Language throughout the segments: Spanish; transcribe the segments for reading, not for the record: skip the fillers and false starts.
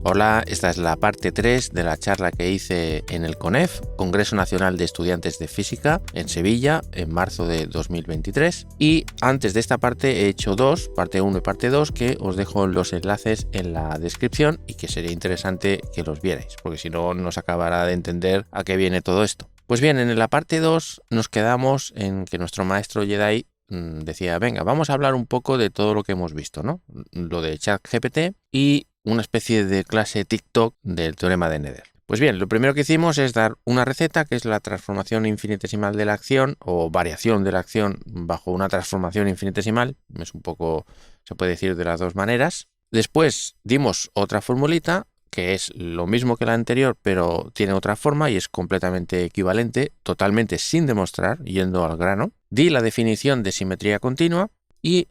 Hola, esta es la parte 3 de la charla que hice en el CONEF, Congreso Nacional de Estudiantes de Física, en Sevilla, en marzo de 2023. Y antes de esta parte he hecho dos, parte 1 y parte 2, que os dejo los enlaces en la descripción y que sería interesante que los vierais, porque si no, no os acabará de entender a qué viene todo esto. Pues bien, en la parte 2 nos quedamos en que nuestro maestro Jedi decía, venga, vamos a hablar un poco de todo lo que hemos visto, ¿no? Lo de ChatGPT y una especie de clase TikTok del teorema de Nether. Pues bien, lo primero que hicimos es dar una receta, que es la transformación infinitesimal de la acción o variación de la acción bajo una transformación infinitesimal. Es un poco, se puede decir de las dos maneras. Después dimos otra formulita, que es lo mismo que la anterior, pero tiene otra forma y es completamente equivalente, totalmente sin demostrar, yendo al grano. Di la definición de simetría continua y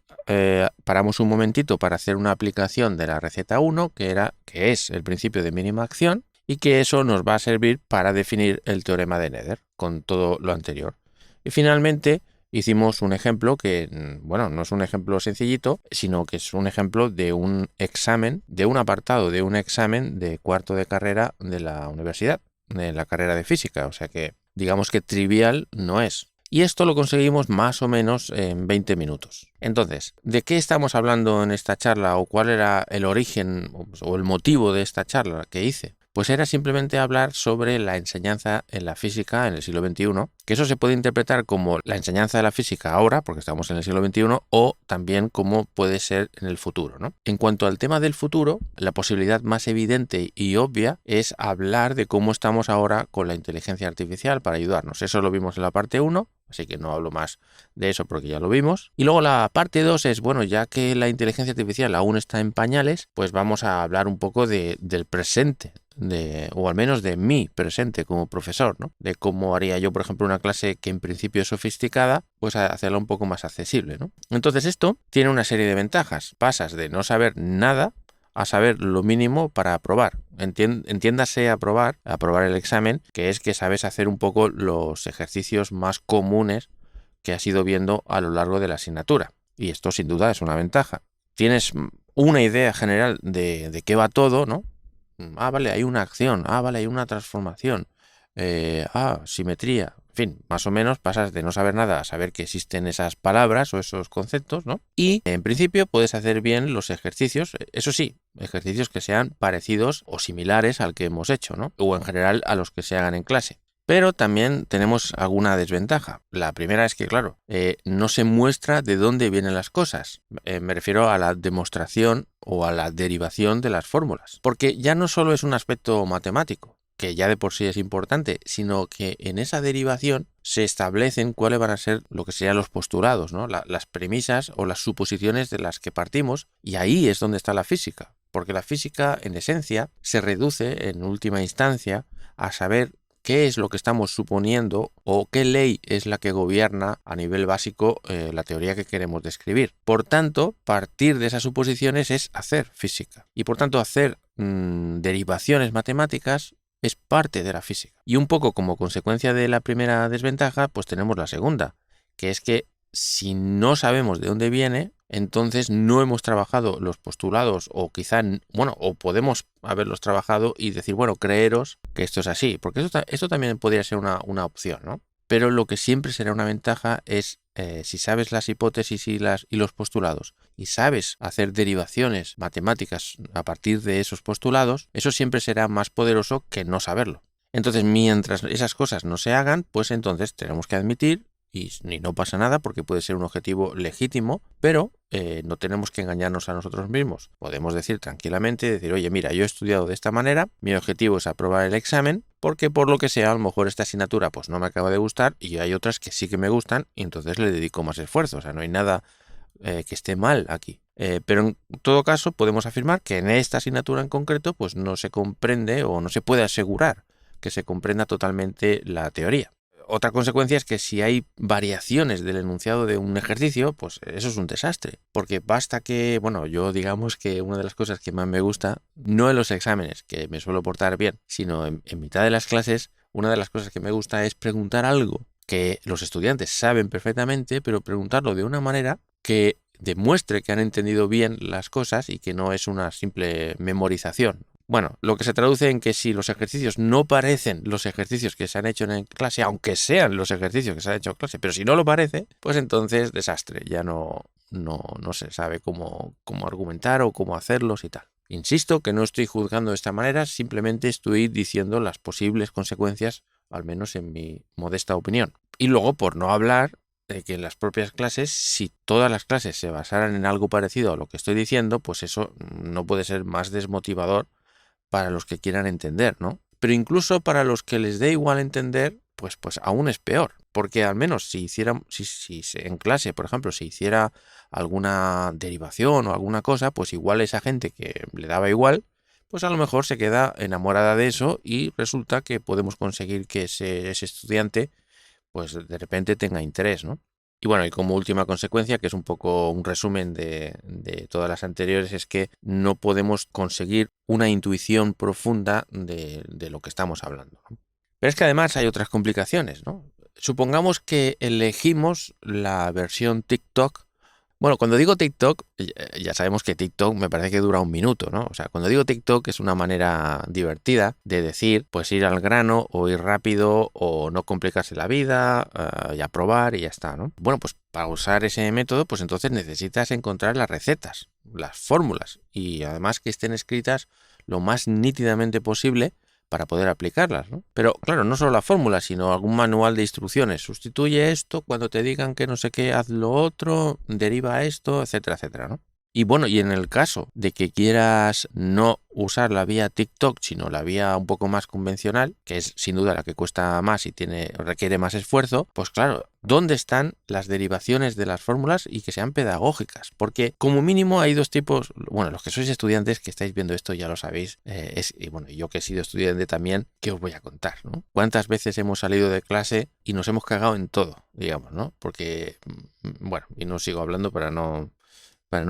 paramos un momentito para hacer una aplicación de la receta 1, que es el principio de mínima acción, y que eso nos va a servir para definir el teorema de Nether con todo lo anterior. Y finalmente hicimos un ejemplo que, bueno, no es un ejemplo sencillito, sino que es un ejemplo de un examen, de un apartado de un examen de cuarto de carrera de la universidad, de la carrera de física. O sea que digamos que trivial no es. Y esto lo conseguimos más o menos en 20 minutos. Entonces, ¿de qué estamos hablando en esta charla o cuál era el origen o el motivo de esta charla que hice? Pues era simplemente hablar sobre la enseñanza en la física en el siglo XXI, que eso se puede interpretar como la enseñanza de la física ahora, porque estamos en el siglo XXI, o también como puede ser en el futuro, ¿no? En cuanto al tema del futuro, la posibilidad más evidente y obvia es hablar de cómo estamos ahora con la inteligencia artificial para ayudarnos. Eso lo vimos en la parte 1, así que no hablo más de eso porque ya lo vimos. Y luego la parte 2 es, bueno, ya que la inteligencia artificial aún está en pañales, pues vamos a hablar un poco del presente, o al menos de mi presente como profesor, ¿no? De cómo haría yo, por ejemplo, una clase que en principio es sofisticada, pues a hacerla un poco más accesible, ¿no? Entonces esto tiene una serie de ventajas. Pasas de no saber nada a saber lo mínimo para aprobar. Entiéndase aprobar el examen, que es que sabes hacer un poco los ejercicios más comunes que has ido viendo a lo largo de la asignatura. Y esto sin duda es una ventaja. Tienes una idea general de qué va todo, ¿no? Vale, hay una acción. Vale, hay una transformación. Simetría. En fin, más o menos pasas de no saber nada a saber que existen esas palabras o esos conceptos, ¿no? Y en principio puedes hacer bien los ejercicios, eso sí, ejercicios que sean parecidos o similares al que hemos hecho, ¿no? O en general a los que se hagan en clase. Pero también tenemos alguna desventaja. La primera es que, claro, no se muestra de dónde vienen las cosas. Me refiero a la demostración o a la derivación de las fórmulas. Porque ya no solo es un aspecto matemático, que ya de por sí es importante, sino que en esa derivación se establecen cuáles van a ser lo que serían los postulados, ¿no? Las premisas o las suposiciones de las que partimos, y ahí es donde está la física. Porque la física, en esencia, se reduce, en última instancia, a saber qué es lo que estamos suponiendo o qué ley es la que gobierna a nivel básico la teoría que queremos describir. Por tanto, partir de esas suposiciones es hacer física. Y por tanto, hacer derivaciones matemáticas es parte de la física. Y un poco como consecuencia de la primera desventaja, pues tenemos la segunda, que es que si no sabemos de dónde viene, entonces no hemos trabajado los postulados o quizá, bueno, o podemos haberlos trabajado y decir, bueno, creeros que esto es así, porque esto también podría ser una opción, ¿no? Pero lo que siempre será una ventaja es si sabes las hipótesis y los postulados y sabes hacer derivaciones matemáticas a partir de esos postulados, eso siempre será más poderoso que no saberlo. Entonces, mientras esas cosas no se hagan, pues entonces tenemos que admitir, y no pasa nada porque puede ser un objetivo legítimo, pero no tenemos que engañarnos a nosotros mismos. Podemos decir tranquilamente, oye, mira, yo he estudiado de esta manera, mi objetivo es aprobar el examen, porque por lo que sea, a lo mejor esta asignatura pues no me acaba de gustar y hay otras que sí que me gustan y entonces le dedico más esfuerzo. O sea, no hay nada que esté mal aquí. Pero en todo caso podemos afirmar que en esta asignatura en concreto pues no se comprende o no se puede asegurar que se comprenda totalmente la teoría. Otra consecuencia es que si hay variaciones del enunciado de un ejercicio, pues eso es un desastre. Porque basta que, bueno, yo digamos que una de las cosas que más me gusta, no en los exámenes, que me suelo portar bien, sino en mitad de las clases, una de las cosas que me gusta es preguntar algo que los estudiantes saben perfectamente, pero preguntarlo de una manera que demuestre que han entendido bien las cosas y que no es una simple memorización. Bueno, lo que se traduce en que si los ejercicios no parecen los ejercicios que se han hecho en clase, aunque sean los ejercicios que se han hecho en clase, pero si no lo parece, pues entonces desastre, ya no se sabe cómo argumentar o cómo hacerlos y tal. Insisto que no estoy juzgando de esta manera, simplemente estoy diciendo las posibles consecuencias, al menos en mi modesta opinión. Y luego, por no hablar de que en las propias clases, si todas las clases se basaran en algo parecido a lo que estoy diciendo, pues eso no puede ser más desmotivador para los que quieran entender, ¿no? Pero incluso para los que les dé igual entender, pues aún es peor. Porque al menos si en clase, por ejemplo, se hiciera alguna derivación o alguna cosa, pues igual esa gente que le daba igual, pues a lo mejor se queda enamorada de eso y resulta que podemos conseguir que ese estudiante, pues de repente tenga interés, ¿no? Y bueno, y como última consecuencia, que es un poco un resumen de todas las anteriores, es que no podemos conseguir una intuición profunda de lo que estamos hablando, ¿no? Pero es que además hay otras complicaciones, ¿no? Supongamos que elegimos la versión TikTok. Bueno, cuando digo TikTok, ya sabemos que TikTok me parece que dura un minuto, ¿no? O sea, cuando digo TikTok es una manera divertida de decir, pues ir al grano o ir rápido o no complicarse la vida y aprobar y ya está, ¿no? Bueno, pues para usar ese método, pues entonces necesitas encontrar las recetas, las fórmulas y además que estén escritas lo más nítidamente posible para poder aplicarlas, ¿no? Pero claro, no solo la fórmula, sino algún manual de instrucciones. Sustituye esto, cuando te digan que no sé qué, haz lo otro, deriva esto, etcétera, etcétera, ¿no? Y bueno, y en el caso de que quieras no usar la vía TikTok, sino la vía un poco más convencional, que es sin duda la que cuesta más y requiere más esfuerzo, pues claro, ¿dónde están las derivaciones de las fórmulas y que sean pedagógicas? Porque como mínimo hay dos tipos, bueno, los que sois estudiantes que estáis viendo esto ya lo sabéis, y bueno, yo que he sido estudiante también, ¿qué os voy a contar, no? ¿Cuántas veces hemos salido de clase y nos hemos cagado en todo, digamos, ¿no? Porque, bueno, y no sigo hablando para no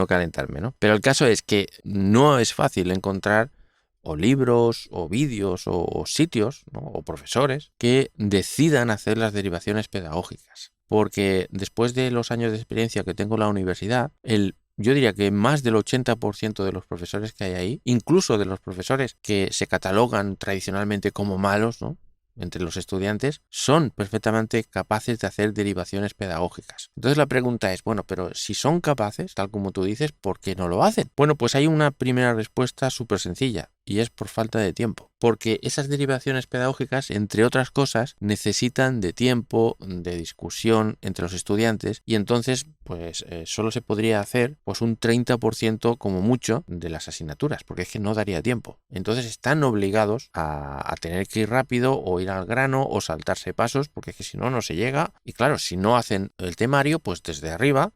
calentarme, ¿no? Pero el caso es que no es fácil encontrar o libros, o vídeos, o sitios, ¿no? O profesores que decidan hacer las derivaciones pedagógicas. Porque después de los años de experiencia que tengo en la universidad, yo diría que más del 80% de los profesores que hay ahí, incluso de los profesores que se catalogan tradicionalmente como malos, ¿no?, entre los estudiantes, son perfectamente capaces de hacer derivaciones pedagógicas. Entonces la pregunta es, bueno, pero si son capaces, tal como tú dices, ¿por qué no lo hacen? Bueno, pues hay una primera respuesta súper sencilla, y es por falta de tiempo. Porque esas derivaciones pedagógicas, entre otras cosas, necesitan de tiempo, de discusión entre los estudiantes, y entonces, pues solo se podría hacer pues un 30% como mucho de las asignaturas, porque es que no daría tiempo. Entonces están obligados a tener que ir rápido o ir al grano o saltarse pasos, porque es que si no, no se llega. Y claro, si no hacen el temario, pues desde arriba,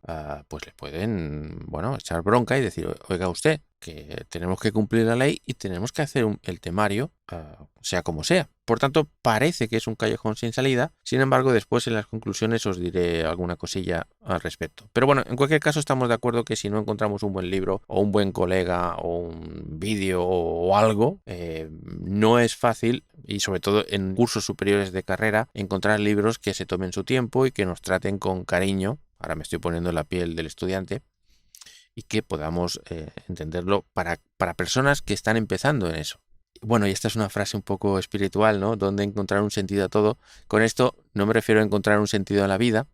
pues le pueden, bueno, echar bronca y decir, oiga usted, que tenemos que cumplir la ley y tenemos que hacer el temario, sea como sea. Por tanto, parece que es un callejón sin salida. Sin embargo, después en las conclusiones os diré alguna cosilla al respecto. Pero bueno, en cualquier caso estamos de acuerdo que si no encontramos un buen libro o un buen colega o un vídeo o algo, no es fácil, y sobre todo en cursos superiores de carrera, encontrar libros que se tomen su tiempo y que nos traten con cariño. Ahora me estoy poniendo en la piel del estudiante, y que podamos entenderlo para personas que están empezando en eso. Bueno, y esta es una frase un poco espiritual, ¿no? Donde encontrar un sentido a todo. Con esto no me refiero a encontrar un sentido a la vida,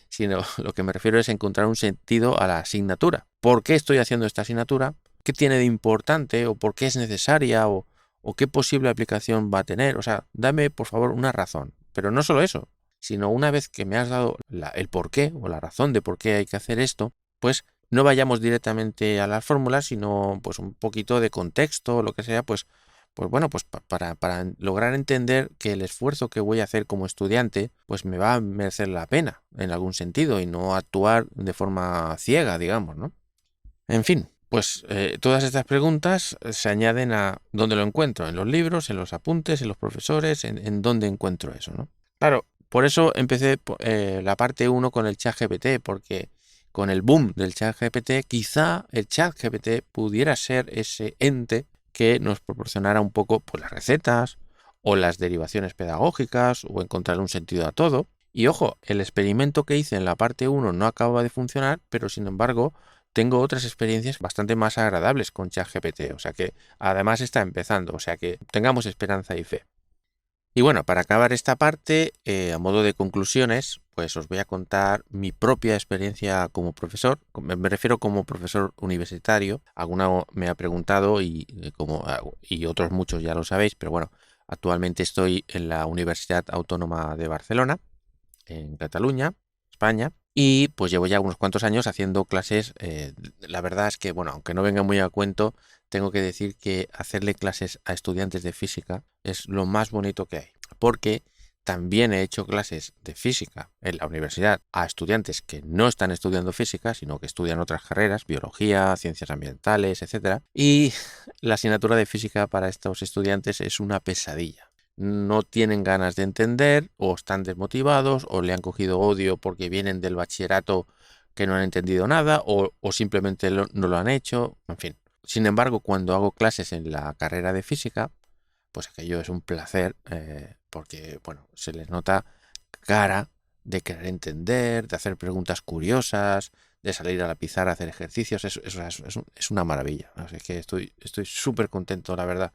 sino lo que me refiero es encontrar un sentido a la asignatura. ¿Por qué estoy haciendo esta asignatura? ¿Qué tiene de importante? ¿O por qué es necesaria? ¿O qué posible aplicación va a tener? O sea, dame por favor una razón. Pero no solo eso, sino una vez que me has dado el por qué o la razón de por qué hay que hacer esto, pues no vayamos directamente a las fórmulas, sino pues un poquito de contexto o lo que sea, pues bueno, pues para lograr entender que el esfuerzo que voy a hacer como estudiante, pues me va a merecer la pena en algún sentido y no actuar de forma ciega, digamos, ¿no? En fin, pues todas estas preguntas se añaden a dónde lo encuentro, en los libros, en los apuntes, en los profesores, en dónde encuentro eso, ¿no? Claro, por eso empecé la parte 1 con el ChatGPT, porque con el boom del ChatGPT, quizá el ChatGPT pudiera ser ese ente que nos proporcionara un poco pues, las recetas o las derivaciones pedagógicas o encontrar un sentido a todo. Y ojo, el experimento que hice en la parte 1 no acaba de funcionar, pero sin embargo tengo otras experiencias bastante más agradables con ChatGPT, o sea que además está empezando, o sea que tengamos esperanza y fe. Y bueno, para acabar esta parte, a modo de conclusiones, pues os voy a contar mi propia experiencia como profesor. Me refiero como profesor universitario. Alguna me ha preguntado y otros muchos ya lo sabéis, pero bueno, actualmente estoy en la Universidad Autónoma de Barcelona, en Cataluña, España. Y pues llevo ya unos cuantos años haciendo clases. La verdad es que, bueno, aunque no venga muy a cuento, tengo que decir que hacerle clases a estudiantes de física es lo más bonito que hay. Porque también he hecho clases de física en la universidad a estudiantes que no están estudiando física, sino que estudian otras carreras, biología, ciencias ambientales, etc. Y la asignatura de física para estos estudiantes es una pesadilla. No tienen ganas de entender, o están desmotivados, o le han cogido odio porque vienen del bachillerato que no han entendido nada, o simplemente no lo han hecho, en fin. Sin embargo, cuando hago clases en la carrera de física, pues aquello es un placer, porque bueno, se les nota cara de querer entender, de hacer preguntas curiosas, de salir a la pizarra a hacer ejercicios. Es una maravilla. Así que estoy súper contento, la verdad,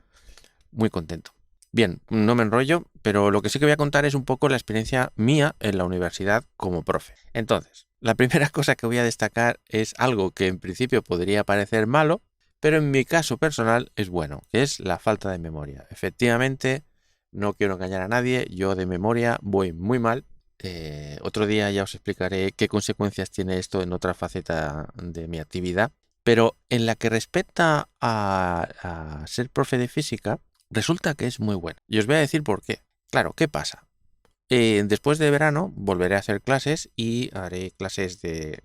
muy contento. Bien, no me enrollo, pero lo que sí que voy a contar es un poco la experiencia mía en la universidad como profe. Entonces, la primera cosa que voy a destacar es algo que en principio podría parecer malo, pero en mi caso personal es bueno, que es la falta de memoria. Efectivamente, no quiero engañar a nadie, yo de memoria voy muy mal. Otro día ya os explicaré qué consecuencias tiene esto en otra faceta de mi actividad, pero en la que respecta a ser profe de física, resulta que es muy bueno. Y os voy a decir por qué. Claro, ¿qué pasa? Después de verano volveré a hacer clases y haré clases de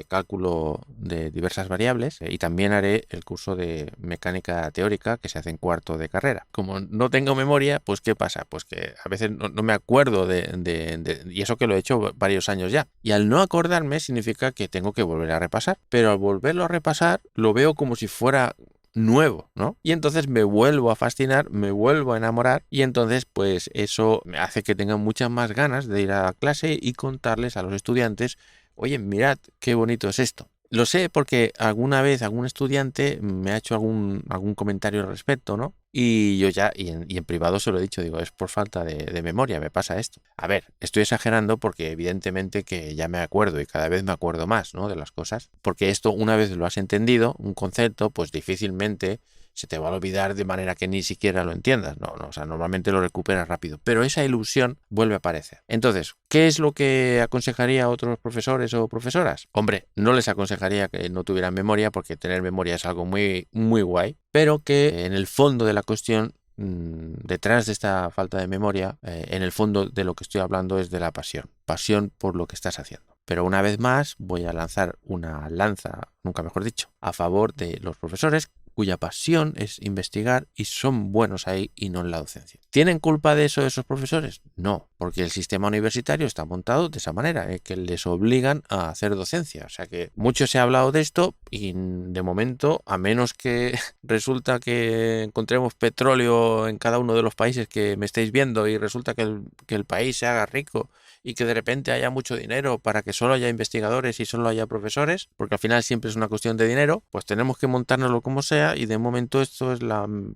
cálculo de diversas variables, y también haré el curso de mecánica teórica que se hace en cuarto de carrera. Como no tengo memoria, pues ¿qué pasa? Pues que a veces no me acuerdo y eso que lo he hecho varios años ya. Y al no acordarme significa que tengo que volver a repasar. Pero al volverlo a repasar lo veo como si fuera nuevo, ¿no? Y entonces me vuelvo a fascinar, me vuelvo a enamorar, y entonces pues eso me hace que tenga muchas más ganas de ir a la clase y contarles a los estudiantes: oye, mirad qué bonito es esto. Lo sé porque alguna vez algún estudiante me ha hecho algún comentario al respecto, ¿no? Y yo ya, y en privado se lo he dicho, digo, es por falta de memoria, me pasa esto. A ver, estoy exagerando porque evidentemente que ya me acuerdo y cada vez me acuerdo más, ¿no?, de las cosas. Porque esto, una vez lo has entendido, un concepto, pues difícilmente se te va a olvidar de manera que ni siquiera lo entiendas. No, o sea, normalmente lo recuperas rápido, pero esa ilusión vuelve a aparecer. Entonces, ¿qué es lo que aconsejaría a otros profesores o profesoras? Hombre, no les aconsejaría que no tuvieran memoria, porque tener memoria es algo muy, muy guay, pero que en el fondo de la cuestión, detrás de esta falta de memoria, en el fondo de lo que estoy hablando es de la pasión por lo que estás haciendo. Pero una vez más voy a lanzar una lanza, nunca mejor dicho, a favor de los profesores cuya pasión es investigar y son buenos ahí y no en la docencia. ¿Tienen culpa de eso esos profesores? No, porque el sistema universitario está montado de esa manera, que les obligan a hacer docencia. O sea que mucho se ha hablado de esto y de momento, a menos que resulta que encontremos petróleo en cada uno de los países que me estáis viendo y resulta que el país se haga rico y que de repente haya mucho dinero para que solo haya investigadores y solo haya profesores, porque al final siempre es una cuestión de dinero, pues tenemos que montárnoslo como sea, y de momento esto es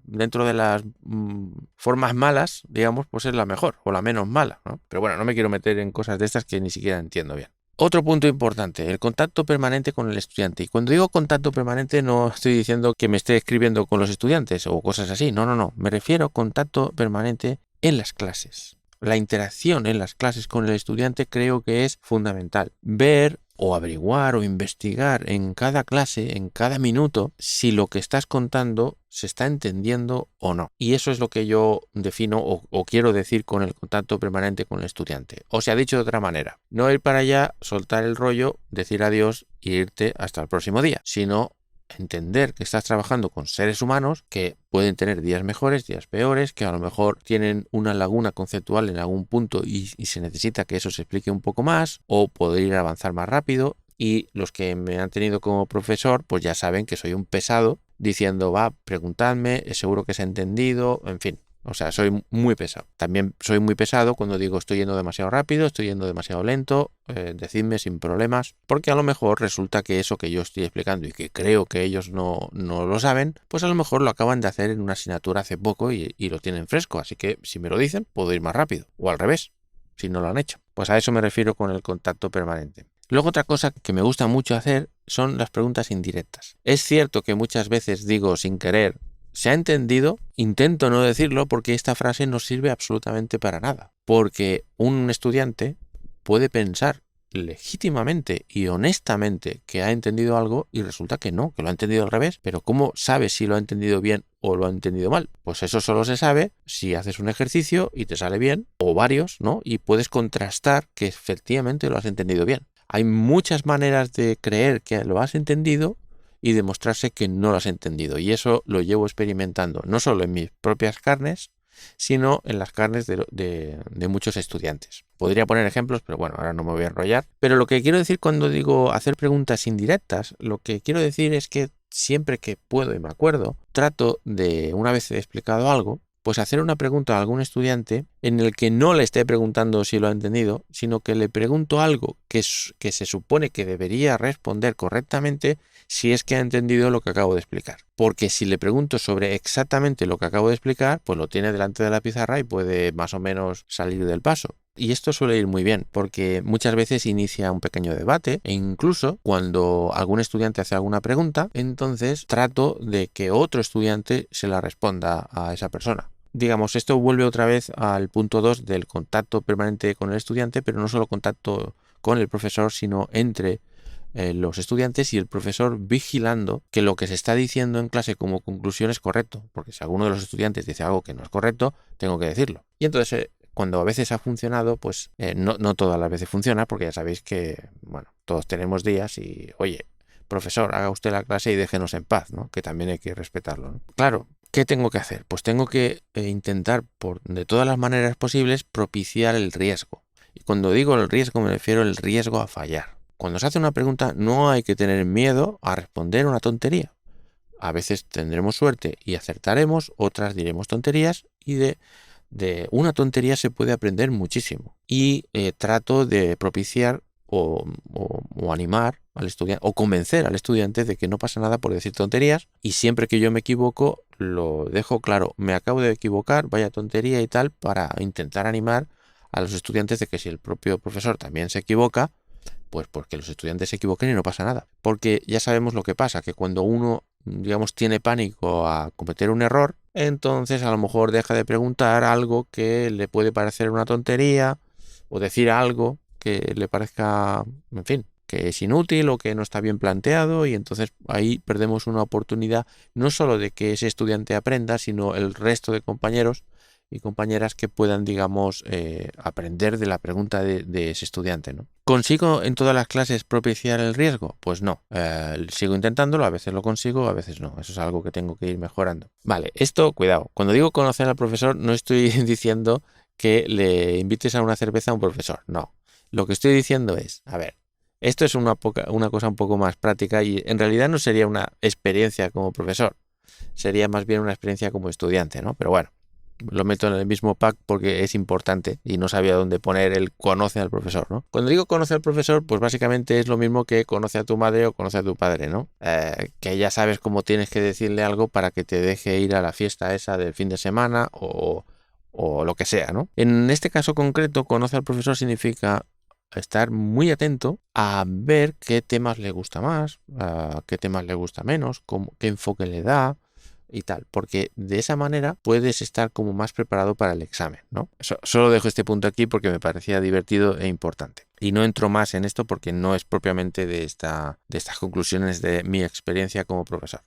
dentro de las formas malas, digamos, pues es la mejor o la menos mala, ¿no? Pero bueno, no me quiero meter en cosas de estas que ni siquiera entiendo bien. Otro punto importante, el contacto permanente con el estudiante. Y cuando digo contacto permanente no estoy diciendo que me esté escribiendo con los estudiantes o cosas así, no, me refiero a contacto permanente en las clases. La interacción en las clases con el estudiante creo que es fundamental. Ver o averiguar o investigar en cada clase, en cada minuto, si lo que estás contando se está entendiendo o no. Y eso es lo que yo defino o quiero decir con el contacto permanente con el estudiante. O sea, dicho de otra manera, no ir para allá, soltar el rollo, decir adiós e irte hasta el próximo día, sino entender que estás trabajando con seres humanos que pueden tener días mejores, días peores, que a lo mejor tienen una laguna conceptual en algún punto y se necesita que eso se explique un poco más, o poder ir a avanzar más rápido. Y los que me han tenido como profesor, pues ya saben que soy un pesado diciendo: va, preguntadme, seguro que se ha entendido, en fin. O sea, soy muy pesado. También soy muy pesado cuando digo estoy yendo demasiado rápido, estoy yendo demasiado lento, decidme sin problemas, porque a lo mejor resulta que eso que yo estoy explicando y que creo que ellos no lo saben, pues a lo mejor lo acaban de hacer en una asignatura hace poco y lo tienen fresco, así que si me lo dicen puedo ir más rápido, o al revés, si no lo han hecho. Pues a eso me refiero con el contacto permanente. Luego otra cosa que me gusta mucho hacer son las preguntas indirectas. Es cierto que muchas veces digo sin querer, ¿se ha entendido? Intento no decirlo porque esta frase no sirve absolutamente para nada. Porque un estudiante puede pensar legítimamente y honestamente que ha entendido algo y resulta que no, que lo ha entendido al revés. Pero ¿cómo sabes si lo ha entendido bien o lo ha entendido mal? Pues eso solo se sabe si haces un ejercicio y te sale bien, o varios, ¿no? Y puedes contrastar que efectivamente lo has entendido bien. Hay muchas maneras de creer que lo has entendido y demostrarse que no lo has entendido. Y eso lo llevo experimentando no solo en mis propias carnes, sino en las carnes de muchos estudiantes. Podría poner ejemplos, pero bueno, ahora no me voy a enrollar. Pero lo que quiero decir cuando digo hacer preguntas indirectas, lo que quiero decir es que siempre que puedo y me acuerdo, trato de, una vez he explicado algo, pues hacer una pregunta a algún estudiante en el que no le esté preguntando si lo ha entendido, sino que le pregunto algo que se supone que debería responder correctamente si es que ha entendido lo que acabo de explicar. Porque si le pregunto sobre exactamente lo que acabo de explicar, pues lo tiene delante de la pizarra y puede más o menos salir del paso. Y esto suele ir muy bien, porque muchas veces inicia un pequeño debate e incluso cuando algún estudiante hace alguna pregunta, entonces trato de que otro estudiante se la responda a esa persona. Digamos, esto vuelve otra vez al punto 2 del contacto permanente con el estudiante, pero no solo contacto con el profesor, sino entre los estudiantes y el profesor vigilando que lo que se está diciendo en clase como conclusión es correcto, porque si alguno de los estudiantes dice algo que no es correcto, tengo que decirlo. Y entonces cuando a veces ha funcionado, pues no todas las veces funciona, porque ya sabéis que, bueno, todos tenemos días y, oye, profesor, haga usted la clase y déjenos en paz, ¿no? Que también hay que respetarlo, ¿no? Claro, ¿qué tengo que hacer? Pues tengo que intentar, de todas las maneras posibles, propiciar el riesgo. Y cuando digo el riesgo, me refiero al riesgo a fallar. Cuando se hace una pregunta, no hay que tener miedo a responder una tontería. A veces tendremos suerte y acertaremos, otras diremos tonterías y de una tontería se puede aprender muchísimo. Y trato de propiciar o animar al estudiante o convencer al estudiante de que no pasa nada por decir tonterías, y siempre que yo me equivoco lo dejo claro, me acabo de equivocar, vaya tontería y tal, para intentar animar a los estudiantes de que si el propio profesor también se equivoca, pues porque los estudiantes se equivoquen y no pasa nada. Porque ya sabemos lo que pasa, que cuando uno, digamos, tiene pánico a cometer un error, entonces a lo mejor deja de preguntar algo que le puede parecer una tontería o decir algo que le parezca, en fin, que es inútil o que no está bien planteado, y entonces ahí perdemos una oportunidad no solo de que ese estudiante aprenda, sino el resto de compañeros y compañeras que puedan, digamos, aprender de la pregunta de ese estudiante, ¿no? ¿Consigo en todas las clases propiciar el riesgo? Pues no. Sigo intentándolo, a veces lo consigo, a veces no. Eso es algo que tengo que ir mejorando. Vale, esto, cuidado. Cuando digo conocer al profesor, no estoy diciendo que le invites a una cerveza a un profesor. No. Lo que estoy diciendo es, a ver, esto es una cosa un poco más práctica y en realidad no sería una experiencia como profesor. Sería más bien una experiencia como estudiante, ¿no? Pero bueno, lo meto en el mismo pack porque es importante y no sabía dónde poner el conoce al profesor, ¿no? Cuando digo conoce al profesor, pues básicamente es lo mismo que conoce a tu madre o conoce a tu padre, ¿no? Que ya sabes cómo tienes que decirle algo para que te deje ir a la fiesta esa del fin de semana o lo que sea, ¿no? En este caso concreto, conoce al profesor significa estar muy atento a ver qué temas le gusta más, qué temas le gusta menos, qué enfoque le da y tal, porque de esa manera puedes estar como más preparado para el examen, ¿no? Solo dejo este punto aquí porque me parecía divertido e importante. Y no entro más en esto porque no es propiamente de estas conclusiones de mi experiencia como profesor.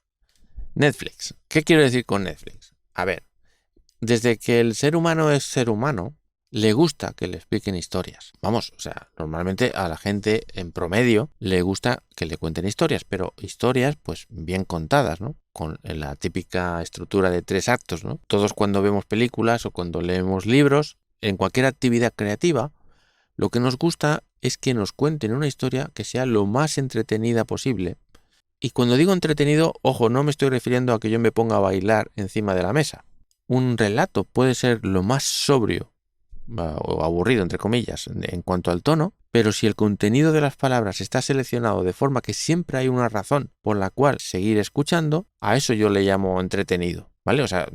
Netflix. ¿Qué quiero decir con Netflix? A ver, desde que el ser humano es ser humano, le gusta que le expliquen historias. Vamos, o sea, normalmente a la gente en promedio le gusta que le cuenten historias, pero historias pues bien contadas, ¿no? Con la típica estructura de 3 actos, ¿no? Todos cuando vemos películas o cuando leemos libros, en cualquier actividad creativa, lo que nos gusta es que nos cuenten una historia que sea lo más entretenida posible. Y cuando digo entretenido, ojo, no me estoy refiriendo a que yo me ponga a bailar encima de la mesa. un relato puede ser lo más sobrio o aburrido, entre comillas, en cuanto al tono, pero si el contenido de las palabras está seleccionado de forma que siempre hay una razón por la cual seguir escuchando, a eso yo le llamo entretenido, ¿vale? O sea,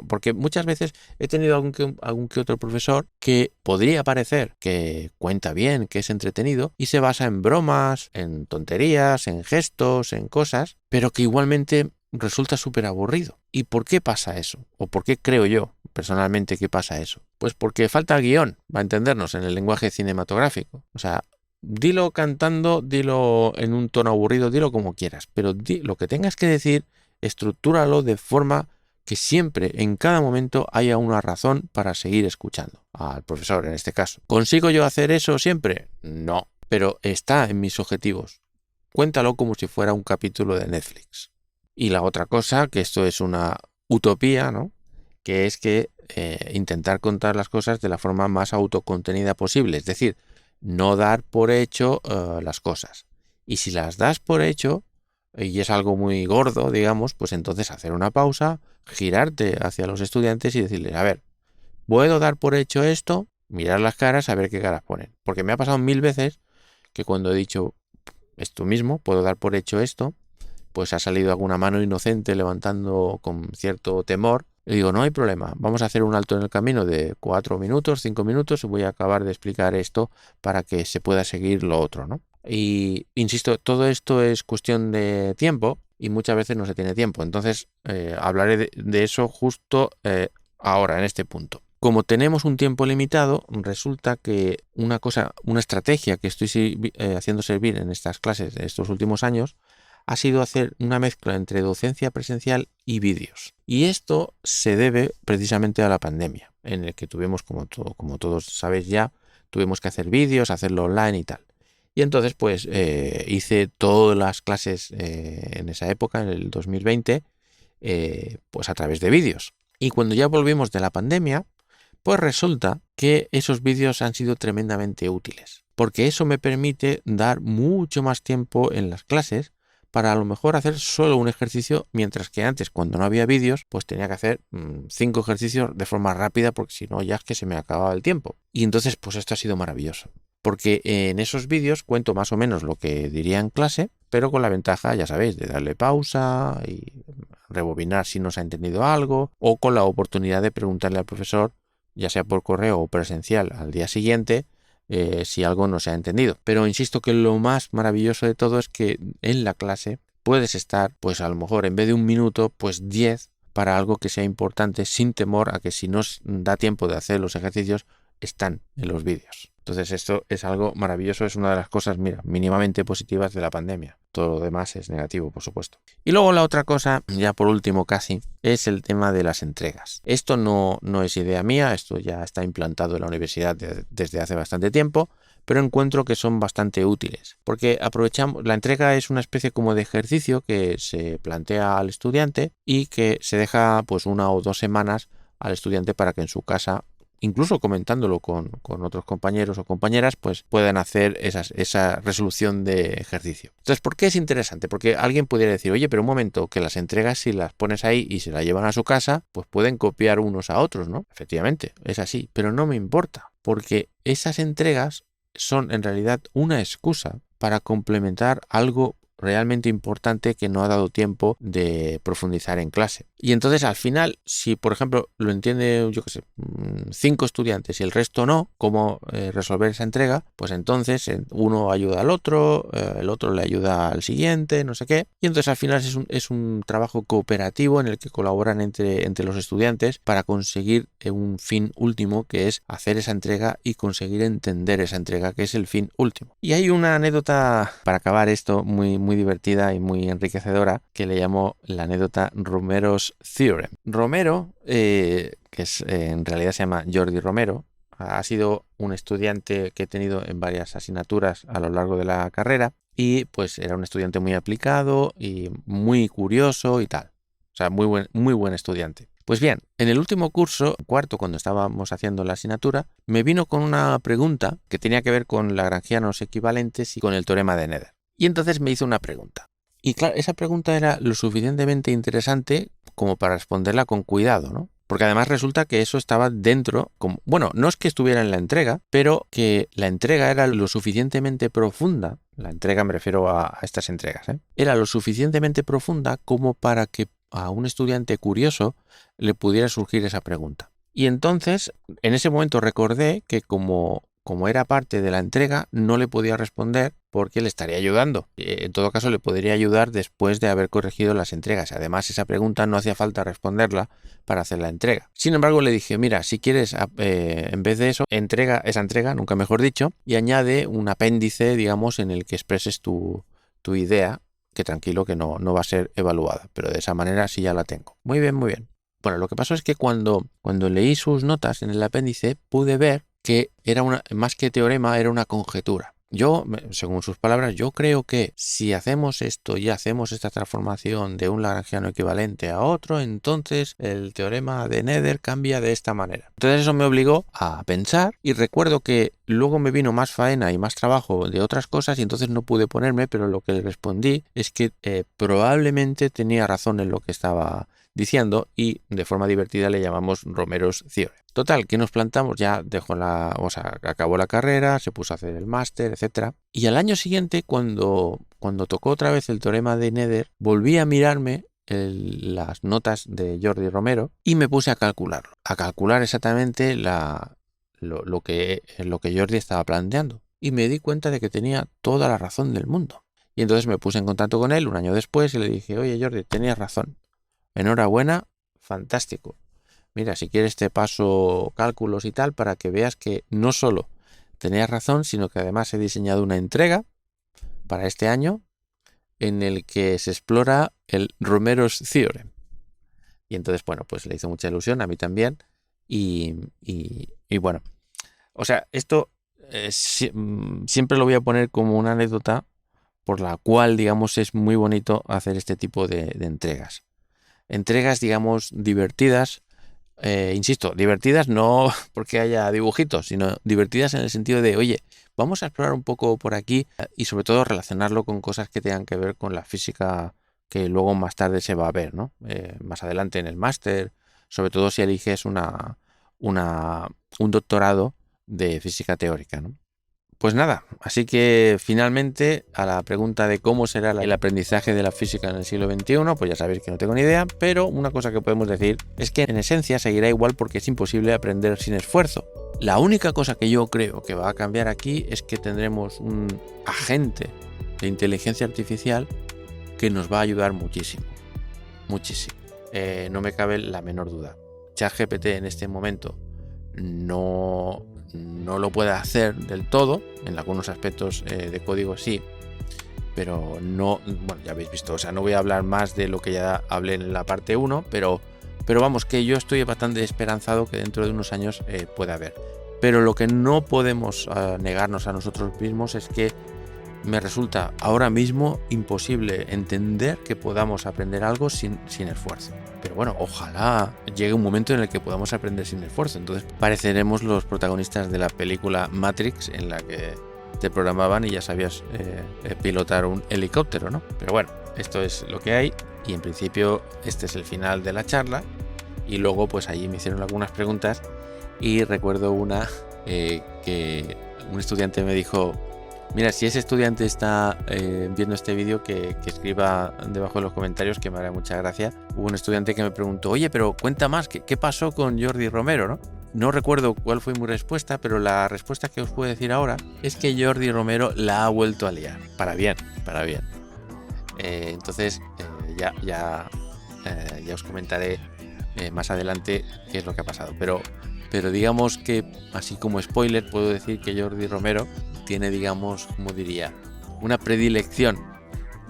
porque muchas veces he tenido algún que otro profesor que podría parecer que cuenta bien, que es entretenido, y se basa en bromas, en tonterías, en gestos, en cosas, pero que igualmente resulta súper aburrido. ¿Y por qué pasa eso? ¿O por qué creo yo personalmente que pasa eso? Pues porque falta el guión, va a entendernos, en el lenguaje cinematográfico. O sea, dilo cantando, dilo en un tono aburrido, dilo como quieras, pero lo que tengas que decir, estructúralo de forma que siempre, en cada momento, haya una razón para seguir escuchando al profesor, en este caso. ¿Consigo yo hacer eso siempre? No, pero está en mis objetivos. Cuéntalo como si fuera un capítulo de Netflix. Y la otra cosa, que esto es una utopía, ¿no? Que es que intentar contar las cosas de la forma más autocontenida posible, es decir, no dar por hecho las cosas. Y si las das por hecho, y es algo muy gordo, digamos, pues entonces hacer una pausa, girarte hacia los estudiantes y decirles, a ver, ¿puedo dar por hecho esto? Mirar las caras, a ver qué caras ponen. Porque me ha pasado 1000 veces que cuando he dicho esto mismo, puedo dar por hecho esto, pues ha salido alguna mano inocente levantando con cierto temor. Le digo, no hay problema, vamos a hacer un alto en el camino de 4 minutos, 5 minutos y voy a acabar de explicar esto para que se pueda seguir lo otro, ¿no? Y insisto, todo esto es cuestión de tiempo y muchas veces no se tiene tiempo. Entonces hablaré de eso justo ahora, en este punto. Como tenemos un tiempo limitado, resulta que una estrategia que estoy haciendo servir en estas clases de estos últimos años ha sido hacer una mezcla entre docencia presencial y vídeos. Y esto se debe precisamente a la pandemia, en el que tuvimos, como todos sabéis ya, tuvimos que hacer vídeos, hacerlo online y tal. Y entonces pues hice todas las clases en esa época, en el 2020, pues a través de vídeos. Y cuando ya volvimos de la pandemia, pues resulta que esos vídeos han sido tremendamente útiles, porque eso me permite dar mucho más tiempo en las clases para a lo mejor hacer solo un ejercicio, mientras que antes, cuando no había vídeos, pues tenía que hacer 5 ejercicios de forma rápida, porque si no ya es que se me acababa el tiempo. Y entonces pues esto ha sido maravilloso, porque en esos vídeos cuento más o menos lo que diría en clase, pero con la ventaja, ya sabéis, de darle pausa y rebobinar si no se ha entendido algo, o con la oportunidad de preguntarle al profesor, ya sea por correo o presencial al día siguiente, si algo no se ha entendido. Pero insisto que lo más maravilloso de todo es que en la clase puedes estar, pues a lo mejor en vez de 1 minuto, pues 10 para algo que sea importante, sin temor a que si no da tiempo de hacer los ejercicios, están en los vídeos. Entonces esto es algo maravilloso, es una de las cosas, mira, mínimamente positivas de la pandemia. Todo lo demás es negativo, por supuesto. Y luego la otra cosa, ya por último casi, es el tema de las entregas. Esto no es idea mía, esto ya está implantado en la universidad desde hace bastante tiempo, pero encuentro que son bastante útiles, porque aprovechamos, la entrega es una especie como de ejercicio que se plantea al estudiante y que se deja pues 1 o 2 semanas al estudiante para que en su casa, incluso comentándolo con otros compañeros o compañeras, pues puedan hacer esa resolución de ejercicio. Entonces, ¿por qué es interesante? Porque alguien pudiera decir, oye, pero un momento, que las entregas, si las pones ahí y se las llevan a su casa, pues pueden copiar unos a otros, ¿no? Efectivamente, es así, pero no me importa, porque esas entregas son en realidad una excusa para complementar algo realmente importante que no ha dado tiempo de profundizar en clase. Y entonces al final, si por ejemplo lo entiende, yo qué sé, 5 estudiantes y el resto no, cómo resolver esa entrega, pues entonces uno ayuda al otro, el otro le ayuda al siguiente, no sé qué. Y entonces al final es un trabajo cooperativo en el que colaboran entre los estudiantes para conseguir un fin último, que es hacer esa entrega y conseguir entender esa entrega, que es el fin último. Y hay una anécdota para acabar esto muy divertida y muy enriquecedora, que le llamo la anécdota Romero's Theorem. Romero, que en realidad se llama Jordi Romero, ha sido un estudiante que he tenido en varias asignaturas a lo largo de la carrera y pues era un estudiante muy aplicado y muy curioso y tal. O sea, muy buen estudiante. Pues bien, en el último curso, cuarto, cuando estábamos haciendo la asignatura, me vino con una pregunta que tenía que ver con lagrangianos equivalentes y con el teorema de Nether. Y entonces me hizo una pregunta. Y claro, esa pregunta era lo suficientemente interesante como para responderla con cuidado, ¿no? Porque además resulta que eso estaba dentro, bueno, no es que estuviera en la entrega, pero que la entrega era lo suficientemente profunda, la entrega me refiero a estas entregas, era lo suficientemente profunda como para que a un estudiante curioso le pudiera surgir esa pregunta. Y entonces, en ese momento recordé que como era parte de la entrega, no le podía responder porque le estaría ayudando. En todo caso, le podría ayudar después de haber corregido las entregas. Además, esa pregunta no hacía falta responderla para hacer la entrega. Sin embargo, le dije, mira, si quieres, en vez de eso, entrega esa entrega, nunca mejor dicho, y añade un apéndice, digamos, en el que expreses tu idea, que tranquilo que no va a ser evaluada, pero de esa manera sí ya la tengo. Muy bien, muy bien. Bueno, lo que pasó es que cuando leí sus notas en el apéndice, pude ver que era más que teorema, era una conjetura. Yo, según sus palabras, yo creo que si hacemos esto y hacemos esta transformación de un lagrangiano equivalente a otro, entonces el teorema de Nether cambia de esta manera. Entonces eso me obligó a pensar y recuerdo que luego me vino más faena y más trabajo de otras cosas y entonces no pude ponerme, pero lo que le respondí es que probablemente tenía razón en lo que estaba diciendo y de forma divertida le llamamos Romero's Theorem. Total, que nos plantamos, ya acabó la carrera, se puso a hacer el máster, etc. Y al año siguiente, cuando tocó otra vez el teorema de Nether, volví a mirarme las notas de Jordi Romero y me puse a calcular exactamente lo que Jordi estaba planteando. Y me di cuenta de que tenía toda la razón del mundo. Y entonces me puse en contacto con él un año después y le dije, oye Jordi, tenías razón. Enhorabuena, fantástico. Mira, si quieres te paso cálculos y tal para que veas que no solo tenías razón, sino que además he diseñado una entrega para este año en el que se explora el Romero's Theorem. Y entonces, bueno, pues le hizo mucha ilusión, a mí también. Y bueno, o sea, esto siempre lo voy a poner como una anécdota por la cual, digamos, es muy bonito hacer este tipo de entregas. Entregas, digamos, divertidas. Insisto, divertidas no porque haya dibujitos, sino divertidas en el sentido de, oye, vamos a explorar un poco por aquí y sobre todo relacionarlo con cosas que tengan que ver con la física que luego más tarde se va a ver, ¿no? Más adelante en el máster, sobre todo si eliges un doctorado de física teórica, ¿no? Pues nada, así que finalmente a la pregunta de cómo será el aprendizaje de la física en el siglo XXI, pues ya sabéis que no tengo ni idea, pero una cosa que podemos decir es que en esencia seguirá igual porque es imposible aprender sin esfuerzo. La única cosa que yo creo que va a cambiar aquí es que tendremos un agente de inteligencia artificial que nos va a ayudar muchísimo, muchísimo. No me cabe la menor duda. ChatGPT en este momento no lo puede hacer del todo, en algunos aspectos de código sí, pero no, bueno, ya habéis visto, o sea, no voy a hablar más de lo que ya hablé en la parte 1, pero vamos, que yo estoy bastante esperanzado que dentro de unos años pueda haber. Pero lo que no podemos negarnos a nosotros mismos es que me resulta ahora mismo imposible entender que podamos aprender algo sin esfuerzo. Pero bueno, ojalá llegue un momento en el que podamos aprender sin esfuerzo. Entonces pareceremos los protagonistas de la película Matrix, en la que te programaban y ya sabías pilotar un helicóptero, ¿no? Pero bueno, esto es lo que hay y en principio este es el final de la charla. Y luego pues allí me hicieron algunas preguntas y recuerdo una que un estudiante me dijo: mira, si ese estudiante está viendo este vídeo, que escriba debajo de los comentarios, que me hará mucha gracia. Hubo un estudiante que me preguntó: oye, pero cuenta más, ¿qué pasó con Jordi Romero, no? No recuerdo cuál fue mi respuesta, pero la respuesta que os puedo decir ahora es que Jordi Romero la ha vuelto a liar. Para bien, para bien. Entonces, ya os comentaré más adelante qué es lo que ha pasado. Pero digamos que, así como spoiler, puedo decir que Jordi Romero tiene, digamos, como diría, una predilección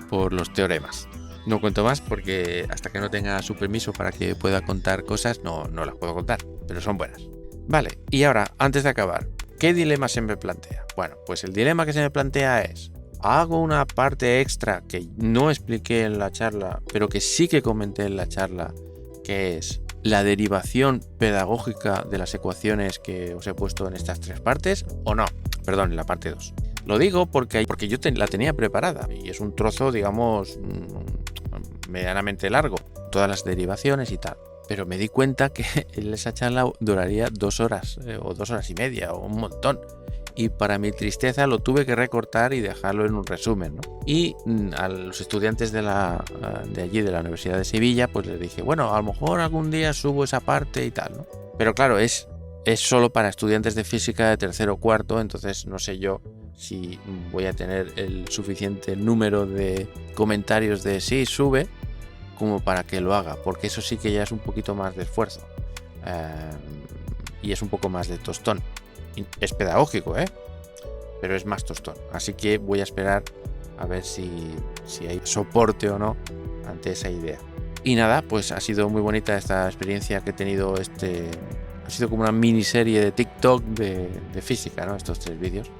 por los teoremas. No cuento más porque hasta que no tenga su permiso para que pueda contar cosas, no las puedo contar, pero son buenas. Vale, y ahora, antes de acabar, ¿qué dilema se me plantea? Bueno, pues el dilema que se me plantea es: hago una parte extra que no expliqué en la charla, pero que sí que comenté en la charla, que es la derivación pedagógica de las ecuaciones que os he puesto en estas 3 partes, o no, perdón, en la parte 2. Lo digo porque yo la tenía preparada y es un trozo, digamos, medianamente largo, todas las derivaciones y tal. pero me di cuenta que esa charla duraría 2 horas o 2 horas y media o un montón. Y para mi tristeza lo tuve que recortar y dejarlo en un resumen, ¿no? Y a los estudiantes de allí, de la Universidad de Sevilla, pues les dije, bueno, a lo mejor algún día subo esa parte y tal, ¿no? Pero claro, es solo para estudiantes de física de tercero o cuarto, entonces no sé yo si voy a tener el suficiente número de comentarios de sí, sube, como para que lo haga, porque eso sí que ya es un poquito más de esfuerzo y es un poco más de tostón. Es pedagógico, pero es más tostón, así que voy a esperar a ver si hay soporte o no ante esa idea. Y nada, pues ha sido muy bonita esta experiencia que he tenido. Ha sido como una miniserie de TikTok de física, ¿no? Estos 3 vídeos,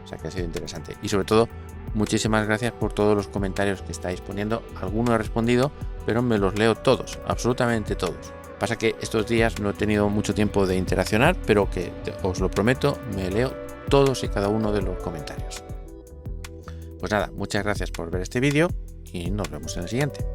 o sea que ha sido interesante. Y sobre todo, muchísimas gracias por todos los comentarios que estáis poniendo. Algunos he respondido, pero me los leo todos, absolutamente todos. Pasa que estos días no he tenido mucho tiempo de interaccionar, pero que os lo prometo, me leo todos y cada uno de los comentarios. Pues nada, muchas gracias por ver este vídeo y nos vemos en el siguiente.